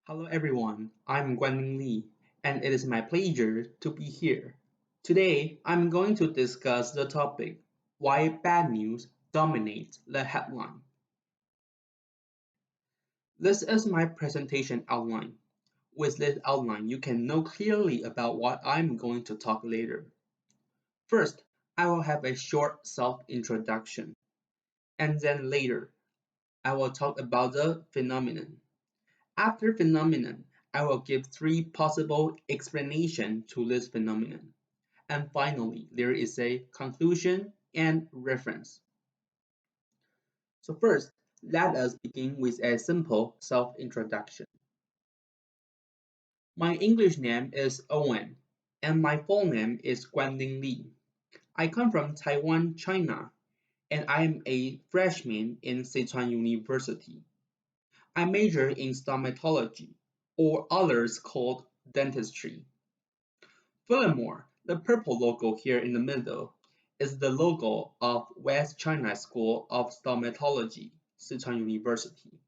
Hello everyone, I'm Guanlin, and it is my pleasure to be here. Today, I'm going to discuss the topic why bad news dominates the headline. This is my presentation outline. With this outline, you can know clearly about what I'm going to talk later. First, I will have a short self-introduction, and then later, I will talk about the phenomenon. After phenomenon, I will give three possible explanations to this phenomenon. And finally, there is a conclusion and reference. So first, let us begin with a simple self-introduction. My English name is Owen, and my full name is Guanlin Li. I come from Taiwan, China, and I am a freshman in Sichuan University. I major in stomatology, or others called dentistry. Furthermore, the purple logo here in the middle is the logo of West China School of Stomatology, Sichuan University.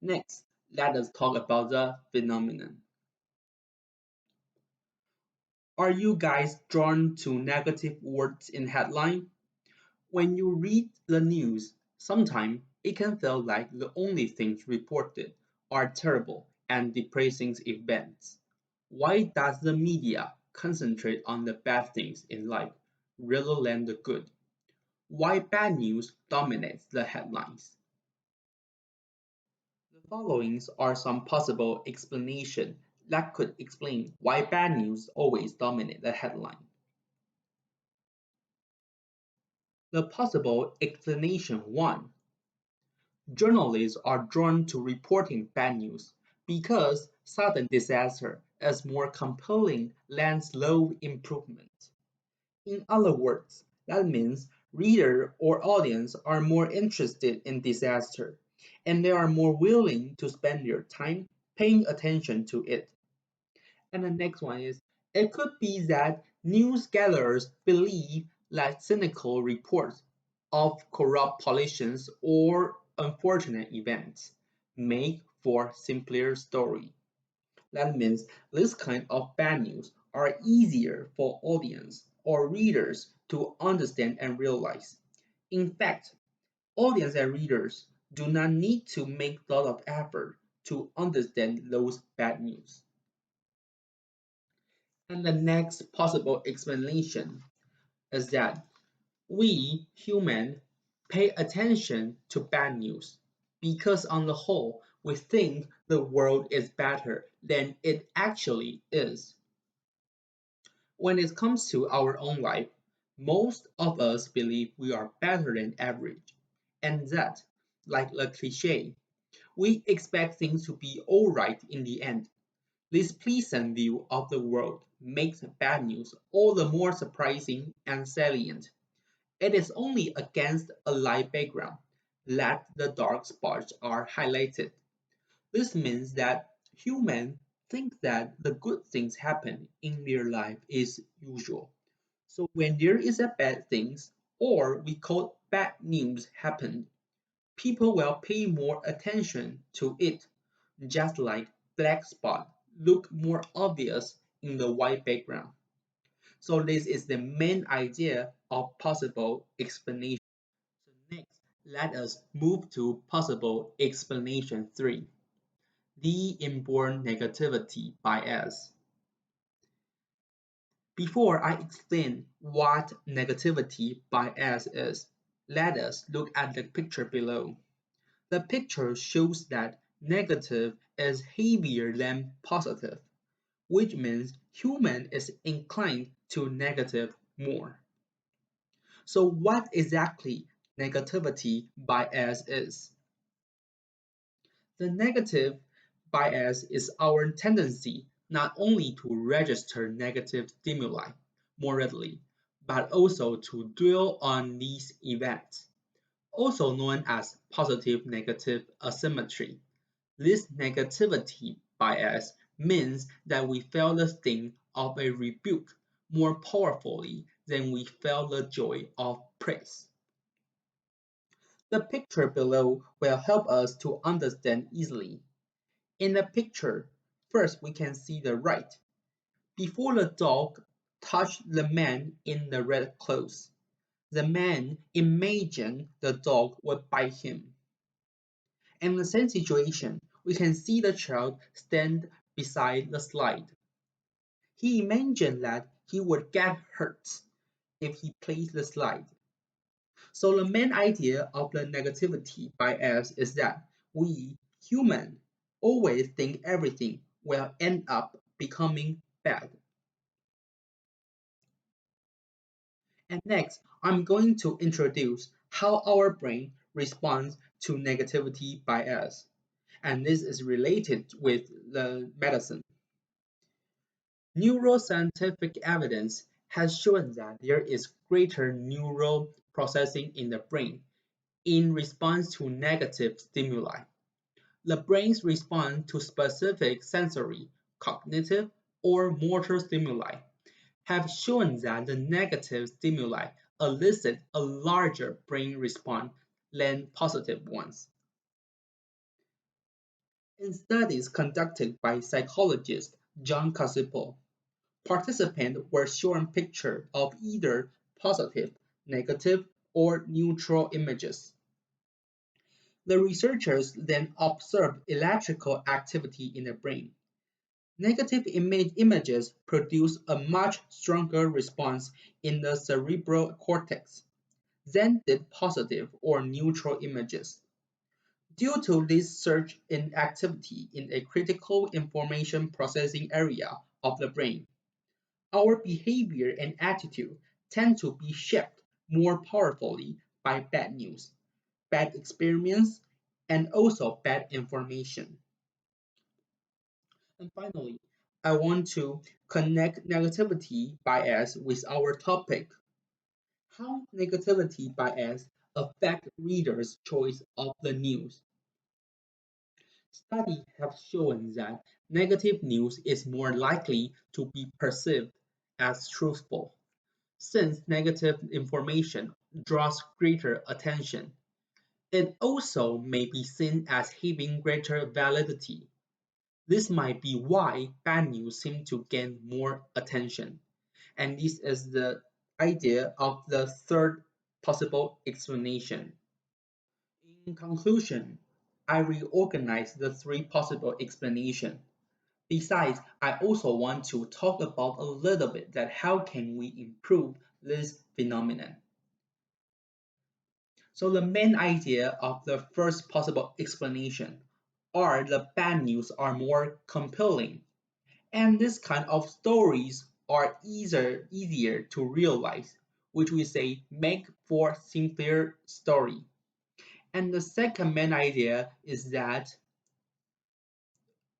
Next, let us talk about the phenomenon. Are you guys drawn to negative words in headline? When you read the news, sometimes it can feel like the only things reported are terrible and depressing events. Why does the media concentrate on the bad things in life rather than the good? Why bad news dominates the headlines? The following are some possible explanations that could explain why bad news always dominate the headline. The possible explanation 1. Journalists are drawn to reporting bad news because sudden disaster is more compelling than slow improvement. In other words, that means reader or audience are more interested in disaster, and they are more willing to spend their time paying attention to it. And the next one is, it could be that news gatherers believe that cynical reports of corrupt politicians or unfortunate events make for simpler story. That means this kind of bad news are easier for audience or readers to understand and realize. In fact, audience and readers do not need to make a lot of effort to understand those bad news. And the next possible explanation is that we humans pay attention to bad news because on the whole we think the world is better than it actually is. When it comes to our own life, most of us believe we are better than average, and that, like the cliche, we expect things to be alright in the end. This pleasant view of the world makes bad news all the more surprising and salient. It is only against a light background that the dark spots are highlighted. This means that humans think that the good things happen in their life is usual. So when there is a bad things, or we call bad news happen, people will pay more attention to it, just like black spot look more obvious in the white background. So this is the main idea of possible explanation. So next, let us move to possible explanation 3, the inborn negativity bias. Before I explain what negativity bias is, let us look at the picture below. The picture shows that negative is heavier than positive, which means human is inclined to negative more. So what exactly negativity bias is? The negative bias is our tendency not only to register negative stimuli more readily, but also to dwell on these events, also known as positive-negative asymmetry. This negativity bias means that we feel the sting of a rebuke more powerfully than we feel the joy of praise. The picture below will help us to understand easily. In the picture, first we can see the right. Before the dog touched the man in the red clothes, the man imagined the dog would bite him. In the same situation, we can see the child stand beside the slide. He imagined that he would get hurt if he plays the slide. So the main idea of the negativity bias is that we humans always think everything will end up becoming bad. And next, I'm going to introduce how our brain responds to negativity bias. And this is related with the medicine. Neuroscientific evidence has shown that there is greater neural processing in the brain in response to negative stimuli. The brain's response to specific sensory, cognitive, or motor stimuli have shown that the negative stimuli elicit a larger brain response than positive ones. In studies conducted by psychologist John Cacipo, participants were shown pictures of either positive, negative, or neutral images. The researchers then observed electrical activity in the brain. Negative images produce a much stronger response in the cerebral cortex than did positive or neutral images. Due to this surge in activity in a critical information processing area of the brain, our behavior and attitude tend to be shaped more powerfully by bad news, bad experience, and also bad information. And finally, I want to connect negativity bias with our topic. How negativity bias affect readers' choice of the news. Studies have shown that negative news is more likely to be perceived as truthful, since negative information draws greater attention. It also may be seen as having greater validity. This might be why bad news seem to gain more attention. And this is the idea of the third possible explanation. In conclusion, I reorganize the three possible explanations. Besides, I also want to talk about a little bit that how can we improve this phenomenon. So the main idea of the first possible explanation are the bad news are more compelling, and this kind of stories are easier to realize, which we say make for simpler story. And the second main idea is that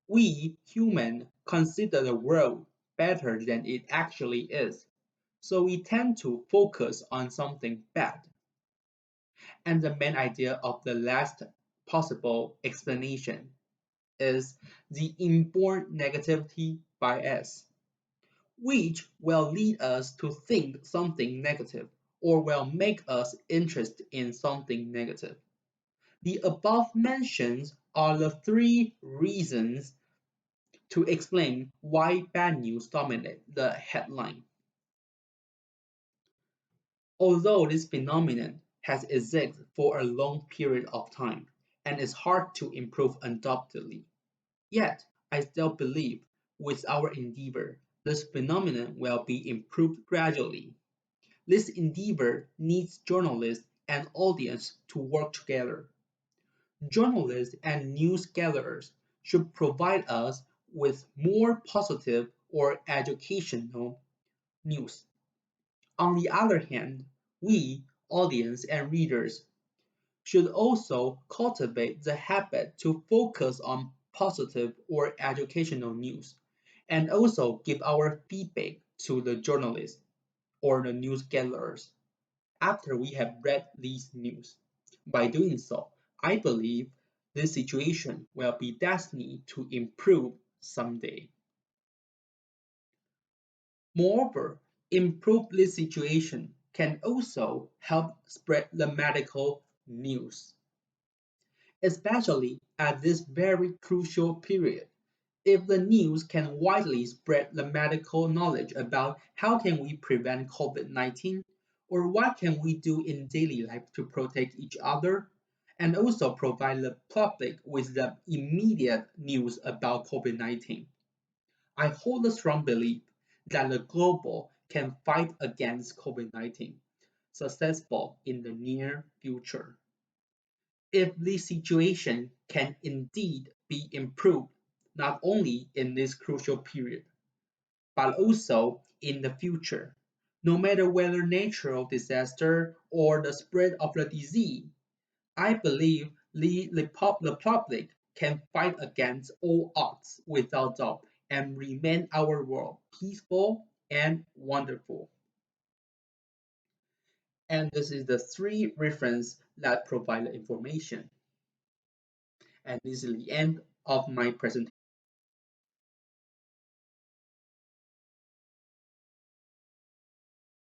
we humans consider the world better than it actually is, so we tend to focus on something bad. And the main idea of the last possible explanation is the inborn negativity bias, which will lead us to think something negative or will make us interested in something negative. The above mentions are the three reasons to explain why bad news dominate the headline. Although this phenomenon has existed for a long period of time and is hard to improve undoubtedly, yet I still believe with our endeavor, this phenomenon will be improved gradually. This endeavor needs journalists and audience to work together. Journalists and news gatherers should provide us with more positive or educational news. On the other hand, we, audience and readers, should also cultivate the habit to focus on positive or educational news and also give our feedback to the journalists or the news gatherers after we have read these news. By doing so, I believe this situation will be destined to improve someday. Moreover, improve this situation can also help spread the medical news, especially at this very crucial period. If the news can widely spread the medical knowledge about how can we prevent COVID-19 or what can we do in daily life to protect each other, and also provide the public with the immediate news about COVID-19. I hold a strong belief that the global can fight against COVID-19 successful in the near future. If the situation can indeed be improved, not only in this crucial period, but also in the future, no matter whether natural disaster or the spread of the disease, I believe the public can fight against all odds without doubt and remain our world peaceful and wonderful. And this is the three references that provide the information. And this is the end of my presentation.